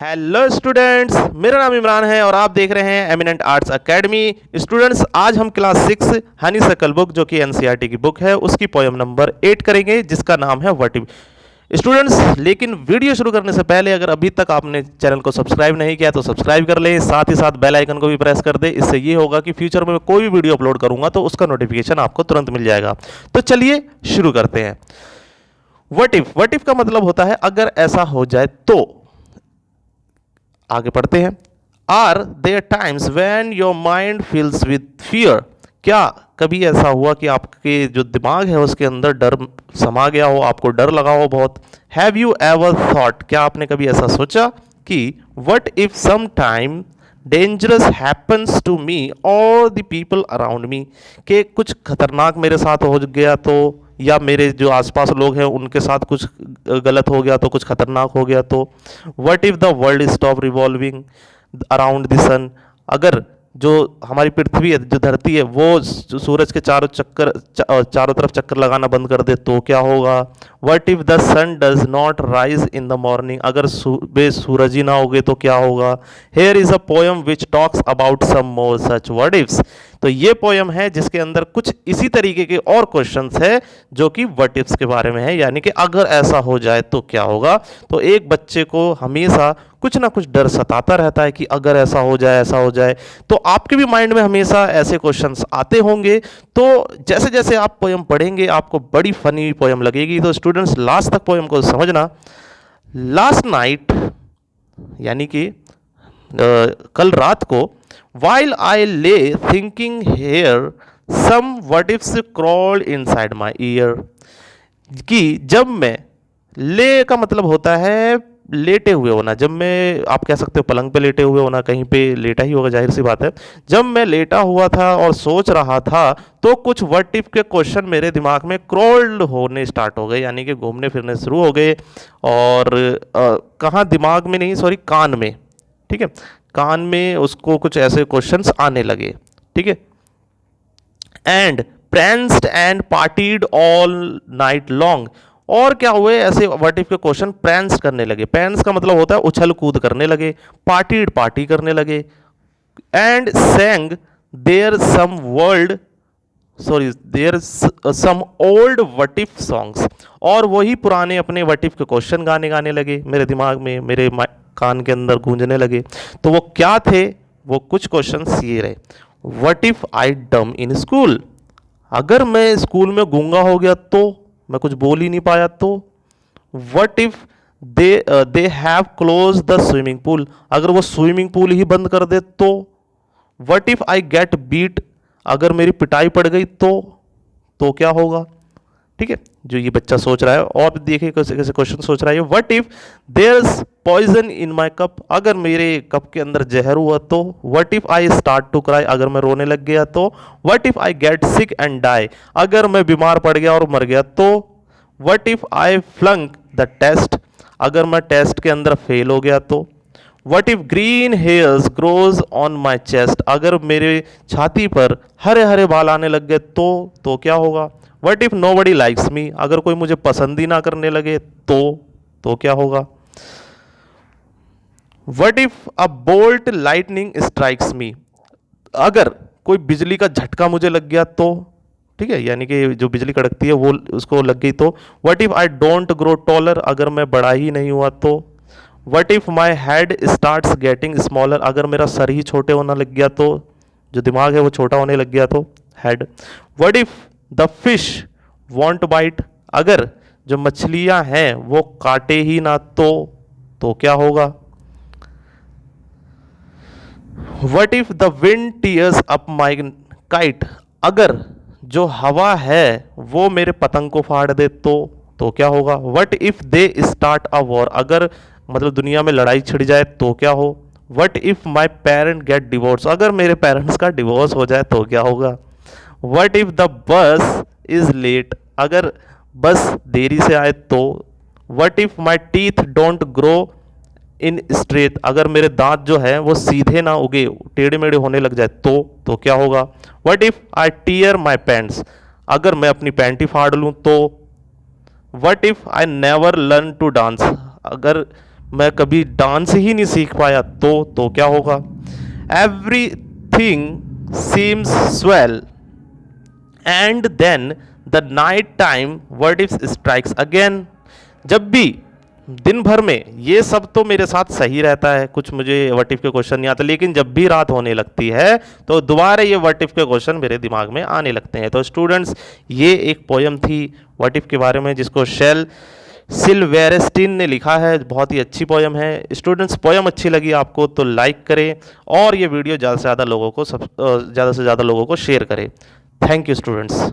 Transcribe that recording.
Hello students, मेरा नाम इमरान है और आप देख रहे हैं एमिनेंट आर्ट्स एकेडमी। स्टूडेंट्स, आज हम क्लास 6 हनी सर्कल बुक जो कि एनसीईआरटी की बुक है उसकी पोयम नंबर 8 करेंगे जिसका नाम है व्हाट इफ। स्टूडेंट्स, लेकिन वीडियो शुरू करने से पहले अगर अभी तक आपने चैनल को सब्सक्राइब नहीं किया तो सब्सक्राइब कर ले, साथ ही साथ बेल आइकन को भी प्रेस कर दे। इससे ये होगा कि फ्यूचर में कोई भी वीडियो अपलोड करूंगा तो उसका नोटिफिकेशन आपको तुरंत मिल जाएगा। तो चलिए शुरू करते हैं। व्हाट इफ का मतलब होता है अगर ऐसा हो जाए तो। आगे पढ़ते हैं। Are there times when your mind feels with fear. क्या कभी ऐसा हुआ कि आपके जो दिमाग है उसके अंदर डर समा गया हो, आपको डर लगा हो बहुत। हैव यू एवर थॉट, क्या आपने कभी ऐसा सोचा कि what if some time dangerous happens to me और द पीपल अराउंड मी, कि कुछ खतरनाक मेरे साथ हो गया तो, या मेरे जो आसपास लोग हैं उनके साथ कुछ गलत हो गया तो, कुछ खतरनाक हो गया तो। What if the world stop revolving around the sun, अगर जो हमारी पृथ्वी है, जो धरती है, वो सूरज के चारों तरफ चक्कर लगाना बंद कर दे तो क्या होगा। What if the sun does not rise in the morning, अगर सुबह सूरज ही ना होगे तो क्या होगा। Here is a poem which talks about some more such what ifs. तो ये पोयम है जिसके अंदर कुछ इसी तरीके के और क्वेश्चंस है जो कि व्हाट इफ्स के बारे में है, यानी कि अगर ऐसा हो जाए तो क्या होगा। तो एक बच्चे को हमेशा कुछ ना कुछ डर सताता रहता है कि अगर ऐसा हो जाए, ऐसा हो जाए। तो आपके भी माइंड में हमेशा ऐसे क्वेश्चंस आते होंगे। तो जैसे जैसे आप पोयम पढ़ेंगे आपको बड़ी फनी पोयम लगेगी। तो स्टूडेंट्स, लास्ट तक पोयम को समझना। लास्ट नाइट, यानी कि कल रात को, while I lay thinking here, some what ifs crawled inside my ear, कि जब मैं, ले का मतलब होता है लेटे हुए होना, जब मैं, आप कह सकते हो पलंग पे लेटे हुए होना, कहीं पे लेटा ही होगा, जाहिर सी बात है। जब मैं लेटा हुआ था और सोच रहा था तो कुछ व्हाट इफ के क्वेश्चन मेरे दिमाग में क्रॉल्ड होने स्टार्ट हो गए, यानी कि घूमने फिरने शुरू हो गए। और कहाँ, दिमाग में नहीं, सॉरी, कान में। ठीक है, कान में उसको कुछ ऐसे क्वेश्चंस आने लगे। ठीक है, and pranced and partied all night long, और क्या हुए, ऐसे व्हाट इफ के क्वेश्चन प्रैंस करने लगे। प्रैंस का मतलब होता है उछल कूद करने लगे, पार्टीड पार्टी करने लगे। And sang their some world, sorry, their some old what if songs, और वही पुराने अपने व्हाट इफ के क्वेश्चन गाने गाने लगे मेरे दिमाग में, मेरे कान के अंदर गूंजने लगे। तो वो क्या थे, वो कुछ क्वेश्चंस ये रहे। व्हाट इफ आई डम इन स्कूल, अगर मैं स्कूल में गूंगा हो गया तो, मैं कुछ बोल ही नहीं पाया तो। What if they have close the swimming pool, अगर वो स्विमिंग पूल ही बंद कर दे तो। What if I get beat, अगर मेरी पिटाई पड़ गई तो क्या होगा। ठीक है, जो ये बच्चा सोच रहा है, और देखिए कैसे कैसे क्वेश्चन सोच रहा है। What if there's poison in my cup, अगर मेरे कप के अंदर जहर हुआ तो। What if I start to cry, अगर मैं रोने लग गया तो। What if I get sick and die, अगर मैं बीमार पड़ गया और मर गया तो। What if I flunk the test, अगर मैं टेस्ट के अंदर फेल हो गया तो। What if green hairs grows on my chest, अगर मेरे छाती पर हरे हरे बाल आने लग गए तो क्या होगा। What if nobody likes me, अगर कोई मुझे पसंद ही ना करने लगे तो क्या होगा। What if a bolt lightning strikes me, अगर कोई बिजली का झटका मुझे लग गया तो। ठीक है, यानी कि जो बिजली कड़कती है वो उसको लग गई तो। What if I don't grow taller, अगर मैं बड़ा ही नहीं हुआ तो। What if my head starts getting smaller, अगर मेरा सर ही छोटे होने लग गया तो, जो दिमाग है वो छोटा होने लग गया तो, head. What if the fish won't bite, अगर जो मछलियां हैं वो काटे ही ना तो क्या होगा। What if the wind tears up my kite, अगर जो हवा है वो मेरे पतंग को फाड़ दे तो क्या होगा। What if they start a war, अगर मतलब दुनिया में लड़ाई छिड़ जाए तो क्या हो। What if my parent get divorce, अगर मेरे पेरेंट्स का डिवोर्स हो जाए तो क्या होगा। What if the bus is late, अगर बस देरी से आए तो। What if my teeth don't grow in straight, अगर मेरे दांत जो है वो सीधे ना उगे, टेढ़े मेढ़े होने लग जाए तो क्या होगा। What if I tear my pants, अगर मैं अपनी पैंट ही फाड़ लूं तो। What if I never learn to dance, अगर मैं कभी डांस ही नहीं सीख पाया तो क्या होगा? Everything seems swell and then the night time what if strikes again. जब भी दिन भर में ये सब तो मेरे साथ सही रहता है, कुछ मुझे व्हाट इफ के क्वेश्चन नहीं आते, लेकिन जब भी रात होने लगती है तो दोबारा ये व्हाट इफ के क्वेश्चन मेरे दिमाग में आने लगते हैं। तो स्टूडेंट्स, ये एक पोयम थी व्हाट इफ के बारे में, जिसको शेल सिल्वेस्ट्रिन ने लिखा है। बहुत ही अच्छी पोयम है। स्टूडेंट्स, पोयम अच्छी लगी आपको तो लाइक करें और ये वीडियो ज़्यादा से ज़्यादा लोगों को शेयर करें। Thank you students.